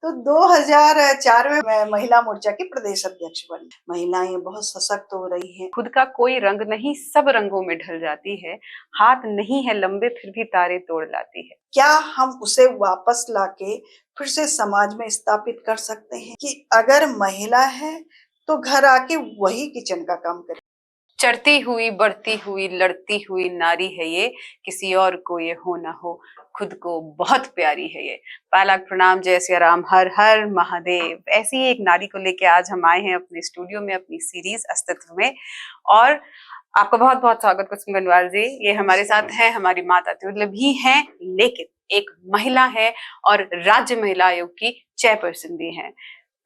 तो 2004 में मैं महिला मोर्चा की प्रदेश अध्यक्ष बनी। महिलाएं बहुत सशक्त हो रही हैं। खुद का कोई रंग नहीं, सब रंगों में ढल जाती है। हाथ नहीं है लंबे, फिर भी तारे तोड़ लाती है। क्या हम उसे वापस लाके फिर से समाज में स्थापित कर सकते हैं कि अगर महिला है तो घर आके वही किचन का काम करे। चढ़ती हुई, बढ़ती हुई, लड़ती हुई नारी है ये, किसी और को ये हो ना हो, खुद को बहुत प्यारी है ये। पालाक प्रणाम, जय सिया राम, हर हर महादेव। ऐसी ही एक नारी को लेके आज हम आए हैं अपने स्टूडियो में, अपनी सीरीज अस्तित्व में। और आपका बहुत बहुत स्वागत कुसुम गंगवार जी। ये हमारे साथ है, हमारी माता तुल्य भी हैं, लेकिन एक महिला है और राज्य महिला आयोग की चेयरपर्सन भी है।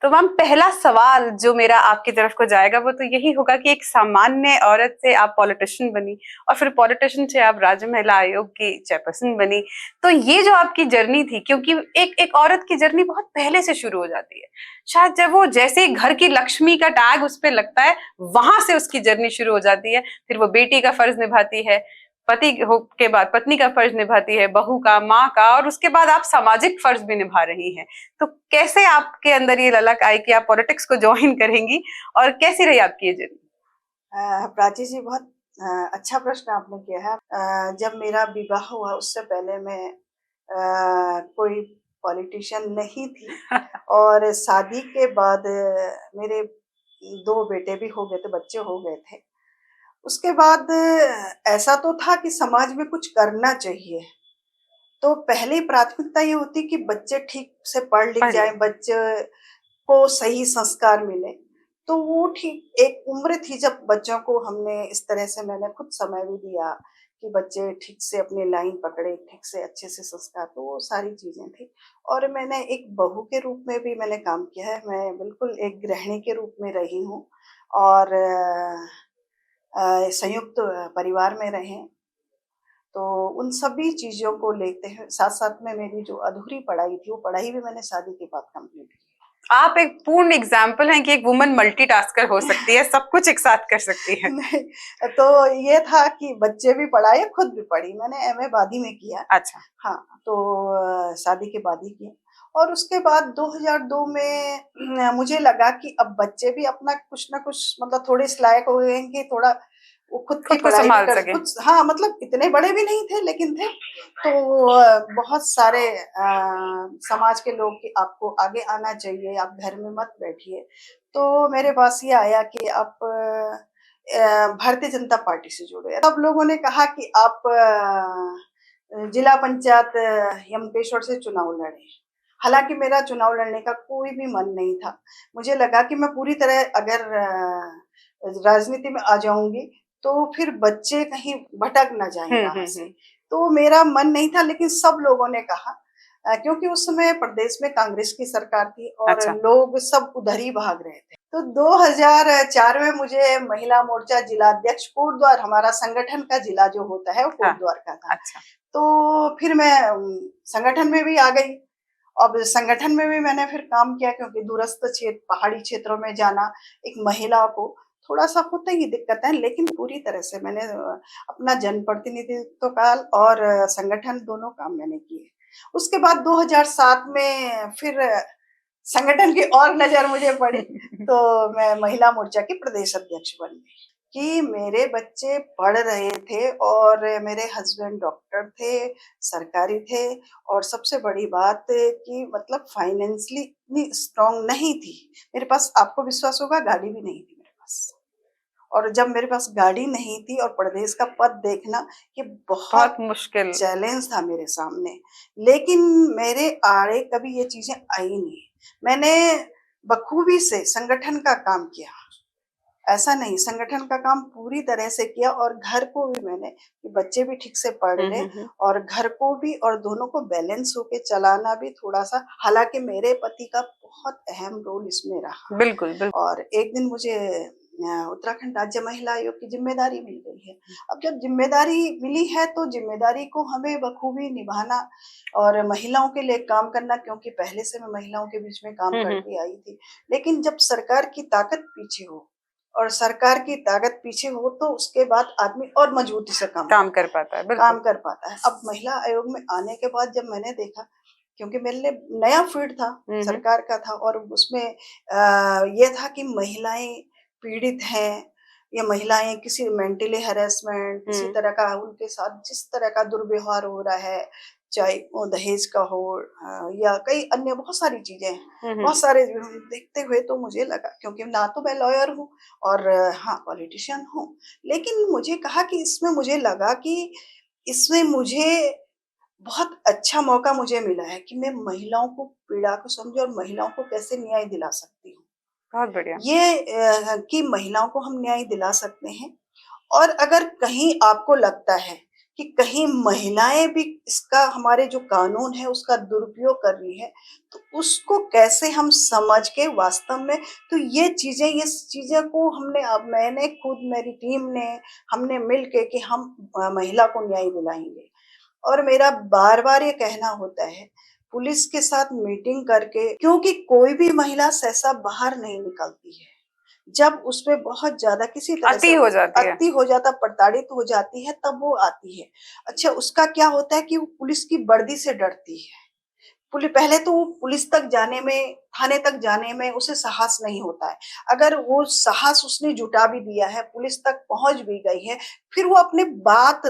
तो मैम, पहला सवाल जो मेरा आपकी तरफ को जाएगा वो तो यही होगा कि एक सामान्य औरत से आप पॉलिटिशियन बनी और फिर पॉलिटिशियन से आप राज्य महिला आयोग की चेयरपर्सन बनी। तो ये जो आपकी जर्नी थी, क्योंकि एक औरत की जर्नी बहुत पहले से शुरू हो जाती है। शायद जब वो जैसे घर की लक्ष्मी का टैग उस पर लगता है, वहां से उसकी जर्नी शुरू हो जाती है। फिर वो बेटी का फर्ज निभाती है, पति के बाद पत्नी का फर्ज निभाती है, बहू का, माँ का, और उसके बाद आप सामाजिक फर्ज भी निभा रही हैं। तो कैसे आपके अंदर ये ललक आई कि आप पॉलिटिक्स को ज्वाइन करेंगी और कैसी रही आपकी ये जर्नी? प्राची जी, बहुत अच्छा प्रश्न आपने किया है। जब मेरा विवाह हुआ उससे पहले मैं कोई पॉलिटिशियन नहीं थी और शादी के बाद मेरे 2 बेटे भी हो गए थे, बच्चे हो गए थे। उसके बाद ऐसा तो था कि समाज में कुछ करना चाहिए, तो पहली प्राथमिकता ये होती कि बच्चे ठीक से पढ़ लिख पढ़ ले। जाएँ, बच्चे को सही संस्कार मिले। तो वो ठीक एक उम्र थी जब बच्चों को हमने इस तरह से, मैंने खुद समय भी दिया कि बच्चे ठीक से अपनी लाइन पकड़े, ठीक से अच्छे से संस्कार, तो वो सारी चीज़ें थी। और मैंने एक बहू के रूप में भी मैंने काम किया है, मैं बिल्कुल एक गृहिणी के रूप में रही हूँ और संयुक्त परिवार में रहे। तो उन सभी चीज़ों को लेते हैं, साथ-साथ में मेरी जो अधूरी पढ़ाई थी, वो पढ़ाई भी मैंने शादी के बाद कंप्लीट की। आप एक पूर्ण एग्जाम्पल हैं कि एक वुमन मल्टीटास्कर हो सकती है, सब कुछ एक साथ कर सकती है। नहीं, तो ये था कि बच्चे भी पढ़ाए, खुद भी पढ़ी। मैंने एमए बाद ही में किया। अच्छा। हाँ, तो शादी के बाद ही किया और उसके बाद 2002 में मुझे लगा कि अब बच्चे भी अपना कुछ ना कुछ, मतलब थोड़े इस लायक हो गए हैं कि थोड़ा वो खुद की खुद को पढ़ाई भी संभाल कर सके। कुछ, हाँ, मतलब इतने बड़े भी नहीं थे लेकिन थे। तो बहुत सारे समाज के लोग कि आपको आगे आना चाहिए, आप घर में मत बैठिए। तो मेरे पास ये आया कि आप भारतीय जनता पार्टी से जुड़े। तब लोगों ने कहा कि आप जिला पंचायत यमकेश्वर से चुनाव लड़ें। हालाँकि मेरा चुनाव लड़ने का कोई भी मन नहीं था। मुझे लगा कि मैं पूरी तरह अगर राजनीति में आ जाऊँगी, तो फिर बच्चे कहीं भटक ना जाएँ राह से। हम्म। तो मेरा मन नहीं था, लेकिन सब लोगों ने कहा, क्योंकि उस समय प्रदेश में कांग्रेस की सरकार थी और अच्छा। लोग सब उधर ही भाग रहे थे। तो 2004 में मुझे महिला मोर्चा जिलाध्यक्ष कोटद्वार, हमारा संगठन का जिला जो होता है वो हाँ। कोटद्वार का था। अच्छा। तो फिर मैं संगठन में भी आ गई। अब संगठन में भी मैंने फिर काम किया, क्योंकि दूरस्थ क्षेत्र, पहाड़ी क्षेत्रों में जाना एक महिला को थोड़ा-सा होता ही दिक्कत है, लेकिन पूरी तरह से मैंने अपना जनप्रतिनिधित्व काल और संगठन दोनों काम मैंने किए। उसके बाद 2007 में फिर संगठन की और नज़र मुझे पड़ी, तो मैं महिला मोर्चा की प्रदेश अध्यक्ष बन गई। कि मेरे बच्चे पढ़ रहे थे और मेरे हस्बैंड डॉक्टर थे, सरकारी थे, और सबसे बड़ी बात कि मतलब फाइनेंशियली इतनी स्ट्रॉन्ग नहीं थी। मेरे पास, आपको विश्वास होगा, गाड़ी भी नहीं थी मेरे पास। और जब मेरे पास गाड़ी नहीं थी और प्रदेश का पद देखना, ये बहुत बहुत मुश्किल। चैलेंज था मेरे सामने। लेकिन मेरे आड़े कभी ये चीज़ें आई नहीं। मैंने बखूबी से संगठन का काम किया। ऐसा नहीं, संगठन का काम पूरी तरह से किया और घर को भी मैंने, कि बच्चे भी ठीक से पढ़ लें और घर को भी, और दोनों को बैलेंस होके चलाना भी थोड़ा-सा। हालाँकि मेरे पति का बहुत अहम रोल इसमें रहा। बिल्कुल, बिल्कुल। और एक दिन मुझे उत्तराखंड राज्य महिला आयोग की ज़िम्मेदारी मिल गई है। अब जब ज़िम्मेदारी मिली है तो ज़िम्मेदारी को हमें बखूबी निभाना और महिलाओं के लिए काम करना, क्योंकि पहले से मैं महिलाओं के बीच में काम करती आई थी। लेकिन जब सरकार की ताकत पीछे हो, और सरकार की ताकत पीछे हो, तो उसके बाद आदमी और मजबूती से काम कर पाता है, बिल्कुल। काम कर पाता है। अब महिला आयोग में आने के बाद जब मैंने देखा क्योंकि मेरे लिए नया फील्ड था, सरकार का था, और उसमें ये था कि महिलाएं पीड़ित हैं, या महिलाएं किसी मेंटली हैरेसमेंट, किसी तरह का उनके साथ जिस तरह का दुर्व्यवहार हो रहा है, चाहे वो दहेज का हो या कई अन्य बहुत सारी चीजें हैं, बहुत सारे देखते हुए तो मुझे लगा, क्योंकि ना तो मैं लॉयर हूँ और हाँ पॉलिटिशियन हूँ, लेकिन मुझे कहा कि इसमें मुझे लगा कि इसमें मुझे बहुत अच्छा मौका मुझे मिला है कि मैं महिलाओं को पीड़ा को समझूं और महिलाओं को कैसे न्याय दिला सकती हूँ। बहुत बढ़िया। ये कि महिलाओं को हम न्याय दिला सकते हैं, और अगर कहीं आपको लगता है कि कहीं महिलाएं भी इसका, हमारे जो कानून है उसका दुरुपयोग कर रही है, तो उसको कैसे हम समझ के वास्तव में, तो ये चीजें को हमने, अब मैंने खुद, मेरी टीम ने, हमने मिल के कि हम महिला को न्याय दिलाएंगे। और मेरा बार बार ये कहना होता है पुलिस के साथ मीटिंग करके, क्योंकि कोई भी महिला सहसा बाहर नहीं निकलती है जब उसपे बहुत ज्यादा किसी तरह अति से हो जाती है, अति हो जाता, प्रताड़ित हो जाती है, तब वो आती है। अच्छा, उसका क्या होता है कि वो पुलिस की वर्दी से डरती है। पहले तो वो पुलिस तक जाने में, थाने तक जाने में उसे साहस नहीं होता है। अगर वो साहस उसने जुटा भी दिया है, पुलिस तक पहुंच भी गई है, फिर वो अपनी बात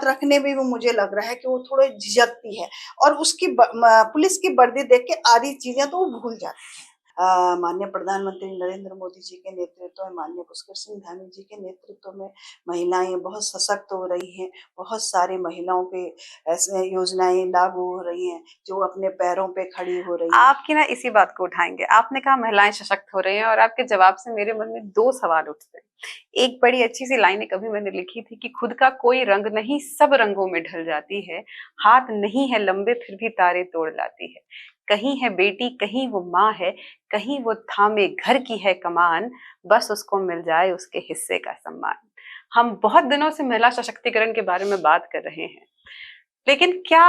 रखने में भी मुझे लग रहा है कि वो थोड़े झिझकती है, और उसकी पुलिस की वर्दी देख के आधी चीजें तो वो भूल जाती है। माननीय प्रधानमंत्री नरेंद्र मोदी जी के नेतृत्व में, माननीय पुष्कर सिंह धामी जी के नेतृत्व में महिलाएं बहुत सशक्त हो रही हैं। बहुत सारी महिलाओं पे ऐसे योजनाएं लागू हो रही हैं जो अपने पैरों पे खड़ी हो रही हैं। आपकी ना इसी बात को उठाएंगे। आपने कहा महिलाएं सशक्त हो रही हैं, और आपके जवाब से मेरे मन में दो सवाल उठते हैं। एक बड़ी अच्छी सी लाइन कभी मैंने लिखी थी कि खुद का कोई रंग नहीं, सब रंगों में ढल जाती है, हाथ नहीं है लंबे फिर भी तारे तोड़ लाती है, कहीं है बेटी कहीं वो माँ है, कहीं वो थामे घर की है कमान, बस उसको मिल जाए उसके हिस्से का सम्मान। हम बहुत दिनों से महिला सशक्तिकरण के बारे में बात कर रहे हैं, लेकिन क्या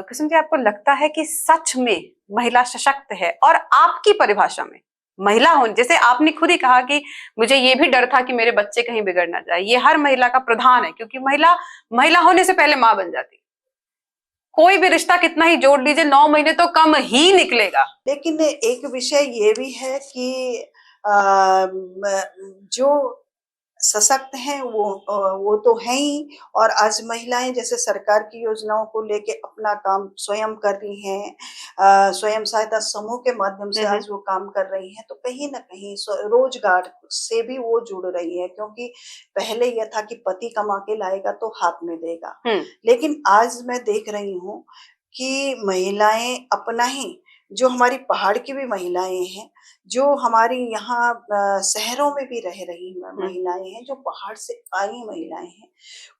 कुसुम जी आपको लगता है कि सच में महिला सशक्त है? और आपकी परिभाषा में महिला होने, जैसे आपने खुद ही कहा कि मुझे ये भी डर था कि मेरे बच्चे कहीं बिगड़ ना जाए, ये हर महिला का प्रधान है, क्योंकि महिला होने से पहले माँ बन जाती। कोई भी रिश्ता कितना ही जोड़ लीजिए, 9 महीने तो कम ही निकलेगा। लेकिन एक विषय ये भी है कि जो सशक्त हैं वो तो हैं ही, और आज महिलाएं जैसे सरकार की योजनाओं को लेके अपना काम स्वयं कर रही हैं, स्वयं सहायता समूह के माध्यम से आज वो काम कर रही हैं, तो कहीं ना कहीं रोजगार से भी वो जुड़ रही है। क्योंकि पहले यह था कि पति कमा के लाएगा तो हाथ में देगा, लेकिन आज मैं देख रही हूँ कि महिलाएं अपना ही, जो हमारी पहाड़ की भी महिलाएं हैं, जो हमारी यहाँ शहरों में भी रह रही महिलाएं हैं, जो पहाड़ से आई महिलाएं हैं,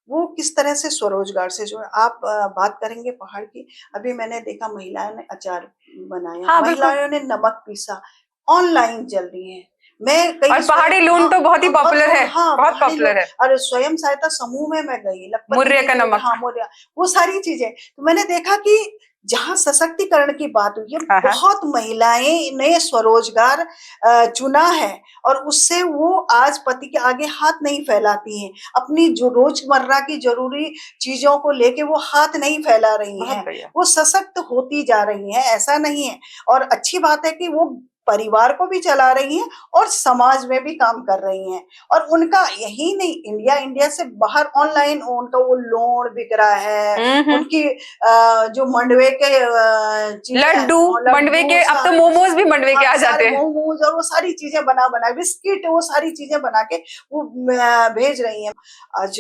वो किस तरह से स्वरोजगार से जो आप बात करेंगे पहाड़ की। अभी मैंने देखा महिलाओं ने अचार बनाया, हाँ, महिलाओं ने नमक पीसा, ऑनलाइन चल रही है। मैं कई और पहाड़ी लून तो बहुत ही पॉपुलर है, हाँ, बहुत पॉपुलर है। और स्वयं सहायता समूह में मैं गई, मुर्रे का नमक, हाँ मुर्रा, वो सारी चीजें तो मैंने देखा कि जहाँ सशक्तिकरण की बात हुई है, बहुत महिलाएं ने स्वरोजगार चुना है, और उससे वो आज पति के आगे हाथ नहीं फैलाती हैं। अपनी जो रोजमर्रा की जरूरी चीजों को लेके वो हाथ नहीं फैला रही हैं, वो सशक्त होती जा रही हैं, ऐसा नहीं है। और अच्छी बात है कि वो परिवार को भी चला रही हैं और समाज में भी काम कर रही हैं। और उनका यही नहीं, इंडिया से बाहर ऑनलाइन उनका वो लोन बिक रहा है, उनकी जो मंडवे के लड्डू मंडवे के, अब तो मोमोज भी मंडवे के आ जाते हैं, मोमोज और वो सारी चीजें बना बिस्किट, वो सारी चीजें बना के वो भेज रही हैं। आज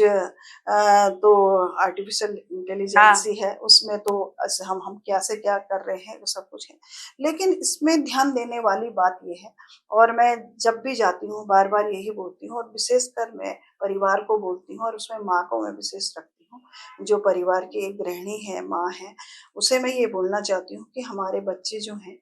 तो आर्टिफिशियल इंटेलिजेंसी है, उसमें तो हम क्या से क्या कर रहे हैं वो सब कुछ है, लेकिन इसमें ध्यान देने वाली बात ये है, और मैं जब भी जाती हूँ बार बार यही बोलती हूँ, और विशेषकर मैं परिवार को बोलती हूँ, और उसमें माँ को मैं विशेष रखती हूँ, जो परिवार की एक गृहिणी है, माँ है, उसे मैं ये बोलना चाहती हूँ कि हमारे बच्चे जो हैं,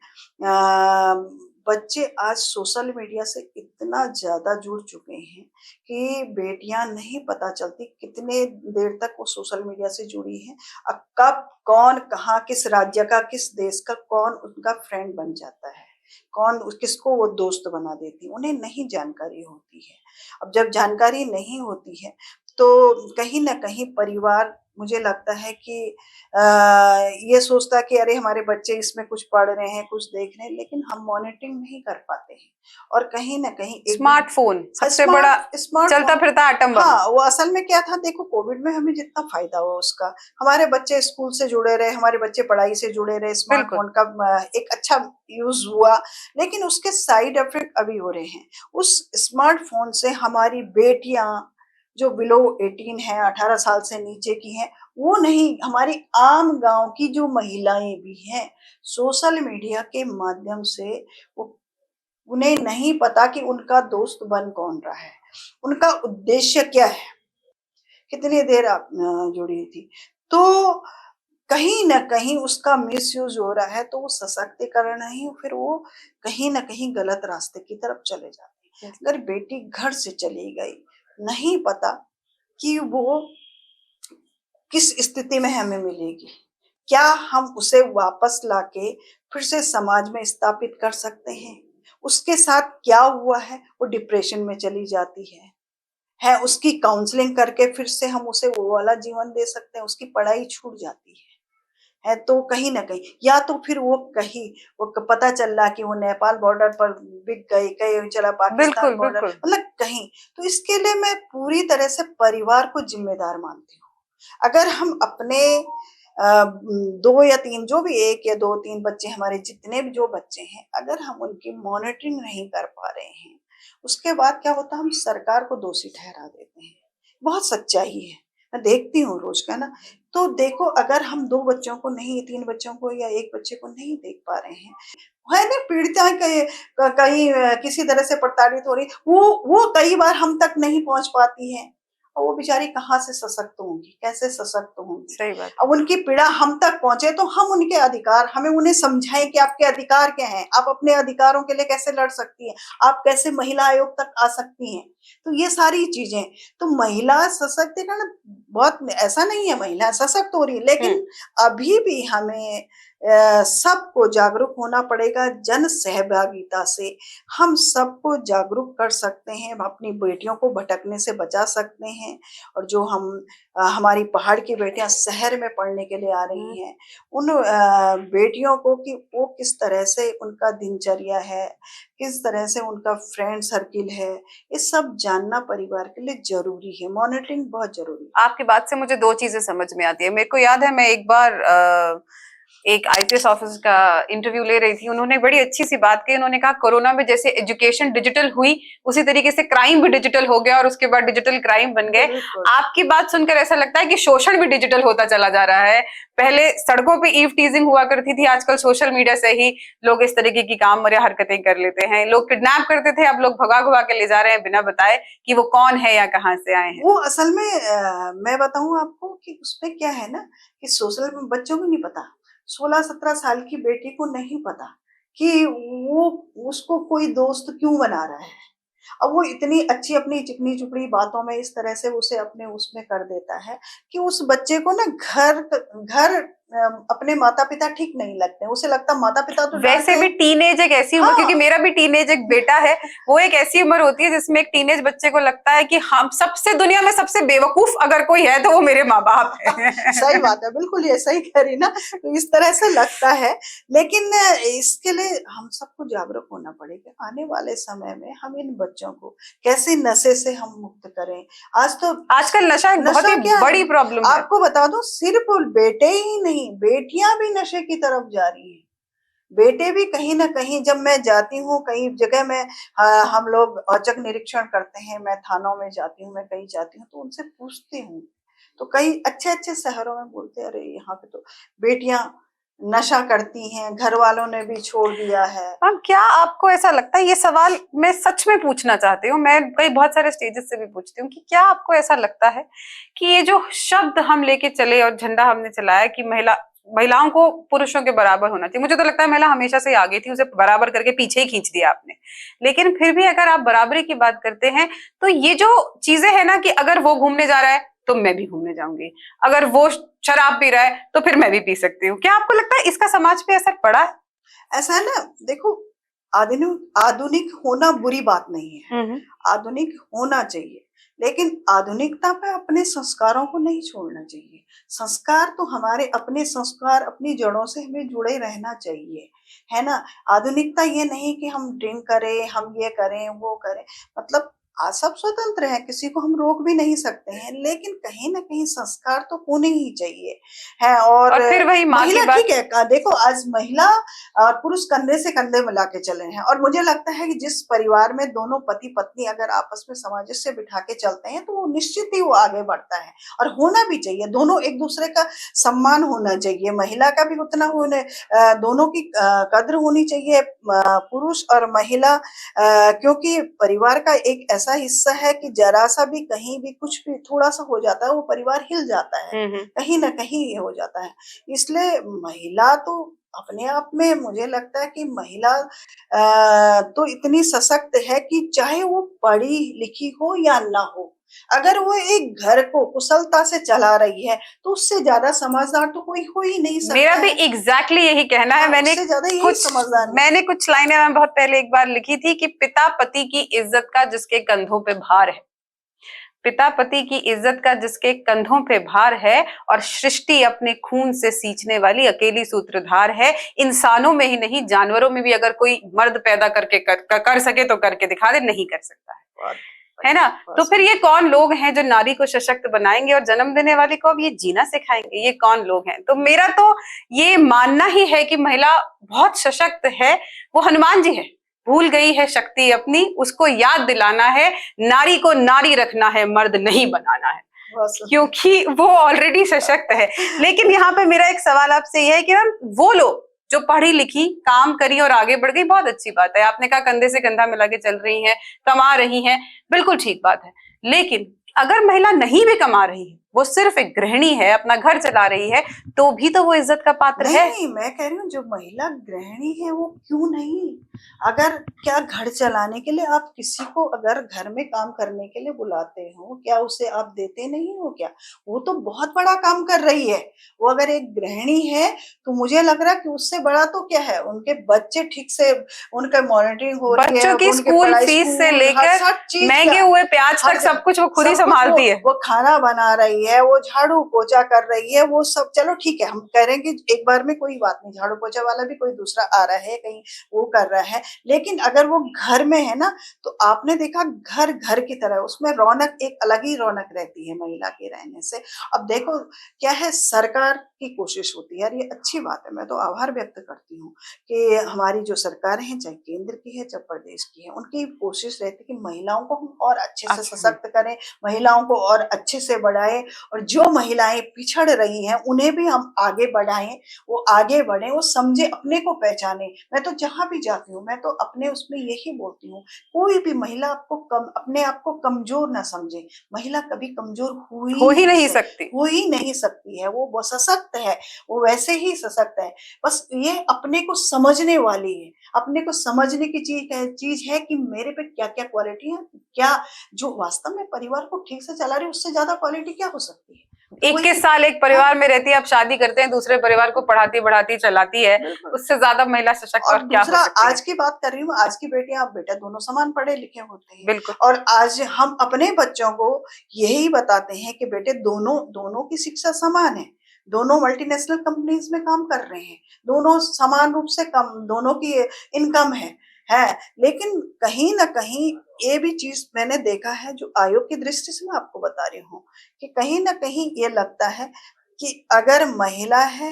बच्चे आज सोशल मीडिया से इतना ज्यादा जुड़ चुके हैं कि बेटियां नहीं पता चलती कितने देर तक वो सोशल मीडिया से जुड़ी हैं, अब कब कौन कहाँ किस राज्य का किस देश का कौन उनका फ्रेंड बन जाता है, कौन किसको वो दोस्त बना देती है, उन्हें नहीं जानकारी होती है। अब जब जानकारी नहीं होती है तो कहीं ना कहीं परिवार मुझे लगता है कि ये सोचता कि अरे हमारे बच्चे इसमें कुछ पढ़ रहे हैं, कुछ देख रहे हैं, लेकिन हम मॉनिटरिंग नहीं कर पाते हैं। और कहीं ना कहीं एक स्मार्टफोन सबसे बड़ा चलता स्मार्टफोन, फिरता आइटम बम। हाँ वो असल में क्या था, देखो कोविड में हमें जितना फायदा हुआ उसका, हमारे बच्चे स्कूल से जुड़े रहे, हमारे बच्चे पढ़ाई से जुड़े रहे, बिल्कुल। स्मार्टफोन का एक अच्छा यूज हुआ, लेकिन उसके साइड इफेक्ट अभी हो रहे हैं। उस स्मार्टफोन से हमारी बेटियां जो बिलो 18 है, 18 साल से नीचे की हैं, वो नहीं, हमारी आम गांव की जो महिलाएं भी हैं, सोशल मीडिया के माध्यम से वो, उन्हें नहीं पता कि उनका दोस्त बन कौन रहा है, उनका उद्देश्य क्या है, कितनी देर आप जुड़ी थी। तो कहीं ना कहीं उसका मिसयूज हो रहा है, तो वो सशक्तिकरण नहीं, फिर वो कहीं ना कहीं गलत रास्ते की तरफ चले जाते हैं। अगर बेटी घर से चली गई, नहीं पता कि वो किस स्थिति में हमें मिलेगी, क्या हम उसे वापस लाके फिर से समाज में स्थापित कर सकते हैं, उसके साथ क्या हुआ है, वो डिप्रेशन में चली जाती है उसकी काउंसलिंग करके फिर से हम उसे वो वाला जीवन दे सकते हैं, उसकी पढ़ाई छूट जाती है। तो कहीं ना कहीं, या तो फिर वो कहीं वो पता चल रहा कि वो नेपाल बॉर्डर पर बिक गई, कहीं चला पाकिस्तान बिल्कुल बॉर्डर, बिल्कुल। मतलब कहीं। तो इसके लिए मैं पूरी तरह से परिवार को जिम्मेदार मानती हूँ। अगर हम अपने 2 या 3, जो भी 1 या 2 3 बच्चे, हमारे जितने भी जो बच्चे हैं, अगर हम उनकी मॉनिटरिंग नहीं कर पा रहे हैं, उसके बाद क्या होता है, हम सरकार को दोषी ठहरा देते हैं। बहुत सच्चाई है, मैं देखती हूँ रोज का ना। तो देखो, अगर हम 2 बच्चों को नहीं, 3 बच्चों को या 1 बच्चे को नहीं देख पा रहे हैं, है ना, पीड़िताएं कहीं किसी तरह से प्रताड़ित हो रही, वो कई बार हम तक नहीं पहुंच पाती है, और वो बेचारी कहाँ से सशक्त होंगी, कैसे सशक्त होंगी। सही बात। अब उनकी पीड़ा हम तक पहुंचे तो हम उनके अधिकार, हमें उन्हें समझाएं कि आपके अधिकार क्या हैं, आप अपने अधिकारों के लिए कैसे लड़ सकती हैं, आप कैसे महिला आयोग तक आ सकती हैं। तो ये सारी चीजें, तो महिला सशक्तिकरण, बहुत ऐसा नहीं है महिला सशक्त हो रही है, लेकिन अभी भी हमें सबको जागरूक होना पड़ेगा। जन सहभागिता से हम सबको जागरूक कर सकते हैं, हम अपनी बेटियों को भटकने से बचा सकते हैं। और जो हमारी पहाड़ की बेटियां शहर में पढ़ने के लिए आ रही हैं, उन बेटियों को कि वो किस तरह से उनका दिनचर्या है, किस तरह से उनका फ्रेंड सर्किल है, ये सब जानना परिवार के लिए जरूरी है। मॉनिटरिंग बहुत जरूरी है। आपकी बात से मुझे 2 चीजें समझ में आती है। मेरे को याद है, मैं एक बार एक आईपीएस ऑफिसर का इंटरव्यू ले रही थी, उन्होंने बड़ी अच्छी सी बात की। उन्होंने कहा कोरोना में जैसे एजुकेशन डिजिटल हुई, उसी तरीके से क्राइम भी डिजिटल हो गया और उसके बाद डिजिटल क्राइम बन गए। आपकी बात सुनकर ऐसा लगता है कि शोषण भी डिजिटल होता चला जा रहा है। पहले सड़कों पे ईव टीजिंग हुआ करती थी, आजकल सोशल मीडिया से ही लोग इस तरीके की काम या हरकतें कर लेते हैं। लोग किडनैप करते थे, अब लोग भगा भगा के ले जा रहे हैं बिना बताए कि वो कौन है या कहाँ से आए हैं। वो असल में मैं बताऊं आपको कि उसमें क्या है ना, कि सोशल बच्चों को नहीं पता, 16-17 साल की बेटी को नहीं पता कि वो उसको कोई दोस्त क्यों बना रहा है। अब वो इतनी अच्छी अपनी चिकनी चुपड़ी बातों में इस तरह से उसे अपने उसमें कर देता है कि उस बच्चे को ना घर घर अपने माता पिता ठीक नहीं लगते, उसे लगता माता पिता तो वैसे भी टीनेज एक ऐसी उम्र, क्योंकि मेरा भी टीनेज एक बेटा है, वो एक ऐसी उम्र होती है जिसमें एक टीनेज बच्चे को लगता है कि हम सबसे, दुनिया में सबसे बेवकूफ अगर कोई है तो वो मेरे माँ बाप है। सही बात है, बिल्कुल ये सही कह रही ना, तो इस तरह से लगता है। लेकिन इसके लिए हम सबको जागरूक होना पड़ेगा। आने वाले समय में हम इन बच्चों को कैसे नशे से हम मुक्त करें। आज तो आजकल नशा एक बहुत ही बड़ी प्रॉब्लम है। आपको बता दूं, सिर्फ बेटे ही नहीं, बेटियां भी नशे की तरफ जा रही है, बेटे भी कहीं ना कहीं। जब मैं जाती हूँ कई जगह में, हम लोग औचक निरीक्षण करते हैं, मैं थानों में जाती हूँ, मैं कहीं जाती हूँ तो उनसे पूछती हूँ, तो कई अच्छे अच्छे शहरों में बोलते हैं अरे यहाँ पे तो बेटियां नशा करती हैं, घर वालों ने भी छोड़ दिया है। मैम, क्या आपको ऐसा लगता है, ये सवाल मैं सच में पूछना चाहती हूँ, मैं कई बहुत सारे स्टेजेस से भी पूछती हूँ कि क्या आपको ऐसा लगता है कि ये जो शब्द हम लेके चले और झंडा हमने चलाया कि महिलाओं को पुरुषों के बराबर होना चाहिए, मुझे तो लगता है महिला हमेशा से आगे थी, उसे बराबर करके पीछे ही खींच दिया आपने। लेकिन फिर भी अगर आप बराबरी की बात करते हैं तो ये जो चीजें है ना, कि अगर वो घूमने जा रहा है तो मैं भी घूमने जाऊंगी, अगर वो शराब पी रहा है तो फिर मैं भी पी सकती हूँ, क्या आपको लगता है इसका समाज पे असर पड़ा है? ऐसा है ना, देखो, आधुनिक आधुनिक होना बुरी बात नहीं है, आधुनिक होना चाहिए, लेकिन आधुनिकता पे अपने संस्कारों को नहीं छोड़ना चाहिए। संस्कार तो हमारे अपने संस्कार, अपनी जड़ों से हमें जुड़े रहना चाहिए, है ना? आधुनिकता ये नहीं कि हम ड्रिंक करें, हम ये करें, वो करें, मतलब सब स्वतंत्र हैं, किसी को हम रोक भी नहीं सकते हैं, लेकिन कहीं न कहीं संस्कार तो होने ही चाहिए, है। और और फिर वही माँ की महिला बात। ठीक है, देखो आज महिला और पुरुष कंधे से कंधे मिला के चले हैं, और मुझे लगता है कि जिस परिवार में दोनों पति पत्नी अगर आपस में सामंजस्य बिठा के चलते हैं, तो वो निश्चित ही वो आगे बढ़ता है, और होना भी चाहिए। दोनों एक दूसरे का सम्मान होना चाहिए, महिला का भी उतना होने, दोनों की कद्र होनी चाहिए, पुरुष और महिला, क्योंकि परिवार का एक ऐसा हिस्सा है कि जरा सा भी कहीं भी कुछ भी थोड़ा सा हो जाता है, वो परिवार हिल जाता है, कहीं ना कहीं ये हो जाता है। इसलिए महिला तो अपने आप में मुझे लगता है कि महिला तो इतनी सशक्त है कि चाहे वो पढ़ी लिखी हो या ना हो, अगर वो एक घर को कुशलता से चला रही है, तो उससे ज्यादा समझदार तो कोई हो ही नहीं मेरा सकता भी है। एग्जैक्टली यही कहना है। हाँ, उससे ज्यादा यही समझदार नहीं। मैंने कुछ लाइनें मैं बहुत पहले एक बार लिखी थी कि पिता पति की इज्जत का जिसके कंधों पे भार है, पिता पति की इज्जत का जिसके कंधों पे भार है, और सृष्टि अपने खून से सींचने वाली अकेली सूत्रधार है। इंसानों में ही नहीं, जानवरों में भी अगर कोई मर्द पैदा करके कर सके तो करके दिखा दे, नहीं कर सकता है ना? तो फिर ये कौन लोग हैं जो नारी को सशक्त बनाएंगे और जन्म देने वाले को अब ये जीना सिखाएंगे? ये कौन लोग हैं? तो मेरा तो ये मानना ही है कि महिला बहुत सशक्त है, वो हनुमान जी है, भूल गई है शक्ति अपनी, उसको याद दिलाना है। नारी को नारी रखना है, मर्द नहीं बनाना है, क्योंकि वो ऑलरेडी सशक्त है। लेकिन यहाँ पे मेरा एक सवाल आपसे यह है कि मैम वो लोग जो पढ़ी लिखी, काम करी और आगे बढ़ गई, बहुत अच्छी बात है। आपने कहा कंधे से कंधा मिला के चल रही हैं, कमा रही हैं, बिल्कुल ठीक बात है। लेकिन अगर महिला नहीं भी कमा रही है, वो सिर्फ एक गृहिणी है, अपना घर चला रही है, तो भी तो वो इज्जत का पात्र है। नहीं, मैं कह रही हूँ जो महिला गृहिणी है वो क्यों नहीं, अगर क्या घर चलाने के लिए आप किसी को अगर घर में काम करने के लिए बुलाते हो, क्या उसे आप देते नहीं हो क्या? वो तो बहुत बड़ा काम कर रही है। वो अगर एक गृहिणी है, तो मुझे लग रहा है कि उससे बड़ा तो क्या है, उनके बच्चे ठीक से उनका मॉनिटरिंग हो रही है, बच्चों की उनके स्कूल पढ़ाई, फीस से स्कूल, हर लेकर सब चीज महंगे हुए प्याज हर तक सब कुछ वो खुद ही सब कुछ संभालती है। वो खाना बना रही है, वो झाड़ू पोछा कर रही है, वो सब चलो ठीक है, हम कह रहे हैं कि एक बार में कोई बात नहीं, झाड़ू पोछा वाला भी कोई दूसरा आ रहा है कहीं, वो कर रहा है। लेकिन अगर वो घर में है ना, तो आपने देखा घर घर की तरह, उसमें रौनक, एक अलग ही रौनक रहती है महिला के रहने से। अब देखो क्या है, सरकार की कोशिश होती है, यार ये अच्छी बात है, मैं तो आभार व्यक्त करती हूँ कि हमारी जो सरकार है, चाहे केंद्र की है चाहे प्रदेश की है, उनकी कोशिश रहती है कि महिलाओं को हम और अच्छे से अच्छा, सशक्त करें, महिलाओं को और अच्छे से बढ़ाएं, और जो महिलाएं पिछड़ रही हैं उन्हें भी हम आगे बढ़ाएं, वो आगे बढ़े, वो समझे, अपने को पहचाने। मैं तो जहां भी जाती हूँ, मैं तो अपने उसमें यही बोलती हूँ, कोई भी महिला आपको कम, अपने आप को कमजोर ना समझे। महिला कभी कमजोर हो ही नहीं सकती। हो ही नहीं सकती है, वो सशक्त है, वो वैसे ही सशक्त है। बस ये अपने को समझने वाली है, अपने को समझने की चीज है कि मेरे पे क्या क्या क्वालिटी है, क्या जो वास्तव में परिवार को ठीक से चला रही है, उससे ज्यादा क्वालिटी क्या हो सकती है? तो 21 साल एक परिवार में रहती है, अब शादी करते हैं, दूसरे परिवार को पढ़ाती बढ़ाती चलाती है, उससे ज्यादा महिला सशक्त और और क्या हो दूसरा, सकती है? आज की बात कर रही हूँ, आज की बेटियां आप बेटा दोनों समान पढ़े लिखे होते हैं, बिल्कुल। और आज हम अपने बच्चों को यही बताते हैं कि बेटे दोनों दोनों की शिक्षा समान है, दोनों मल्टीनेशनल कंपनीज में काम कर रहे हैं, दोनों समान रूप से कम, दोनों की इनकम है। लेकिन कहीं ना कहीं ये भी चीज मैंने देखा है, जो आयोग की दृष्टि से मैं आपको बता रही हूँ, कि कहीं ना कहीं ये लगता है कि अगर महिला है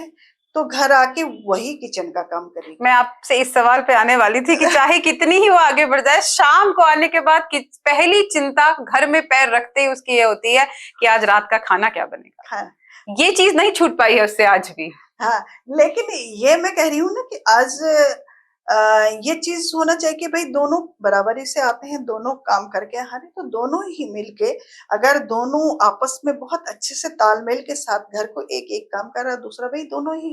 तो घर आके वही किचन का काम करेगी। मैं आपसे इस सवाल पे आने वाली थी कि चाहे कितनी ही वो आगे बढ़ जाए, शाम को आने के बाद पहली चिंता घर में पैर रखते ही उसकी ये होती है कि आज रात का खाना क्या बनेगा। हाँ, ये चीज नहीं छूट पाई है उससे आज भी। हाँ, लेकिन ये मैं कह रही हूँ ना कि आज ये चीज होना चाहिए कि भाई दोनों बराबरी से आते हैं, दोनों काम करके आ रहे हैं, तो दोनों ही मिलके, अगर दोनों आपस में बहुत अच्छे से तालमेल के साथ घर को एक एक काम कर रहा है, दूसरा भाई दोनों ही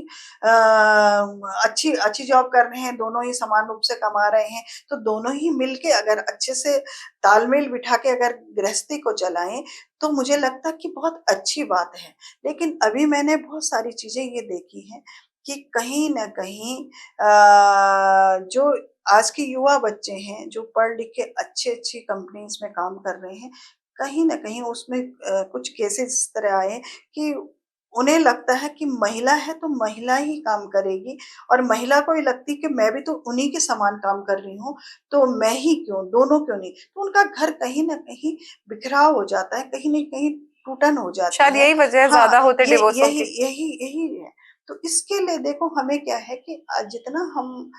अच्छी अच्छी जॉब कर रहे हैं, दोनों ही समान रूप से कमा रहे हैं, तो दोनों ही मिलके अगर अच्छे से तालमेल बिठा के अगर गृहस्थी को चलाएं, तो मुझे लगता है कि बहुत अच्छी बात है। लेकिन अभी मैंने बहुत सारी चीजें ये देखी हैं कि कहीं न कहीं जो आज के युवा बच्चे हैं, जो पढ़ लिख के अच्छी-अच्छी कंपनीज में काम कर रहे हैं, कहीं न कहीं उसमें कुछ केसेस इस तरह आए कि उन्हें लगता है कि महिला है तो महिला ही काम करेगी और महिला को ये लगती कि मैं भी तो उन्हीं के समान काम कर रही हूँ, तो मैं ही क्यों, दोनों क्यों नहीं? तो उनका घर कहीं न कहीं बिखराव हो जाता है, कहीं न कहीं टूटन हो शायद जाती है। यही वजह है हाँ, ज्यादा होते ये डिवोर्सों यही की। यही यही है। तो इसके लिए देखो हमें क्या है कि जितना हम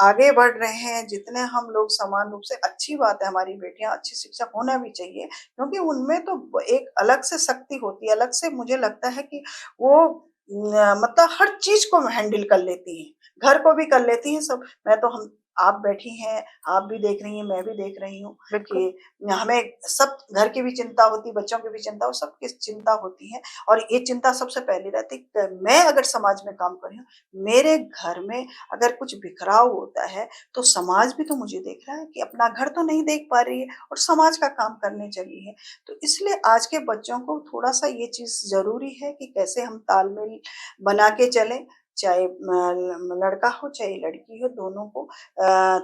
आगे बढ़ रहे हैं, जितने हम लोग समान रूप से अच्छी बात है हमारी बेटियाँ अच्छी शिक्षा होना भी चाहिए, क्योंकि उनमें तो एक अलग से शक्ति होती है, अलग से मुझे लगता है कि वो मतलब हर चीज़ को हैंडल कर लेती हैं, घर को भी कर लेती हैं सब। मैं तो हम आप बैठी हैं, आप भी देख रही हैं, मैं भी देख रही हूँ बिल्कुल। कि हमें सब घर की भी चिंता होती है, बच्चों की भी चिंता और सबकी चिंता होती है और ये चिंता सबसे पहले रहती है कि मैं अगर समाज में काम कर रही हूँ, मेरे घर में अगर कुछ बिखराव होता है, तो समाज भी तो मुझे देख रहा है कि अपना घर तो नहीं देख पा रही है और समाज का काम करने चली है। तो इसलिए आज के बच्चों को थोड़ा-सा ये चीज़ ज़रूरी है कि कैसे हम तालमेल बना के चलें, चाहे लड़का हो, चाहे लड़की हो, दोनों को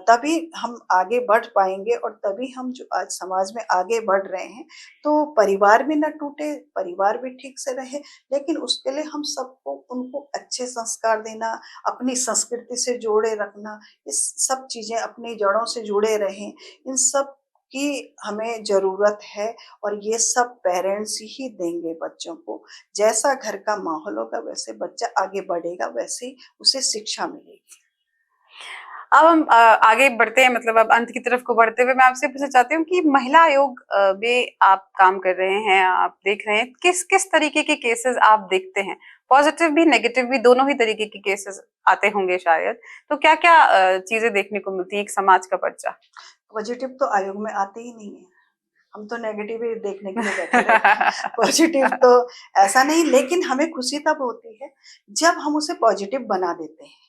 तभी हम आगे बढ़ पाएँगे और तभी हम जो आज समाज में आगे बढ़ रहे हैं, तो परिवार भी ना टूटे, परिवार भी ठीक से रहे, लेकिन उसके लिए हम सबको उनको अच्छे संस्कार देना, अपनी संस्कृति से जोड़े रखना, इस सब चीज़ें अपनी जड़ों से जुड़े रहें, इन सब की हमें ज़रूरत है और ये सब पेरेंट्स ही देंगे बच्चों को। जैसा घर का माहौल होगा वैसे बच्चा आगे बढ़ेगा, वैसे ही उसे शिक्षा मिलेगी। अब हम आगे बढ़ते हैं, मतलब अब अंत की तरफ को बढ़ते हुए मैं आपसे पूछना चाहती हूँ कि महिला आयोग में आप काम कर रहे हैं, आप देख रहे हैं, किस किस तरीके के केसेस आप देखते हैं? पॉजिटिव भी नेगेटिव भी दोनों ही तरीके के केसेस आते होंगे शायद। तो क्या क्या चीजें देखने को मिलती है एक समाज का बच्चा? पॉज़िटिव तो आयोग में आते ही नहीं है। हम तो नेगेटिव ही देखने के लिए बैठे रहते हैं। पॉज़िटिव तो ऐसा नहीं लेकिन हमें खुशी तब होती है जब हम उसे पॉज़िटिव बना देते हैं।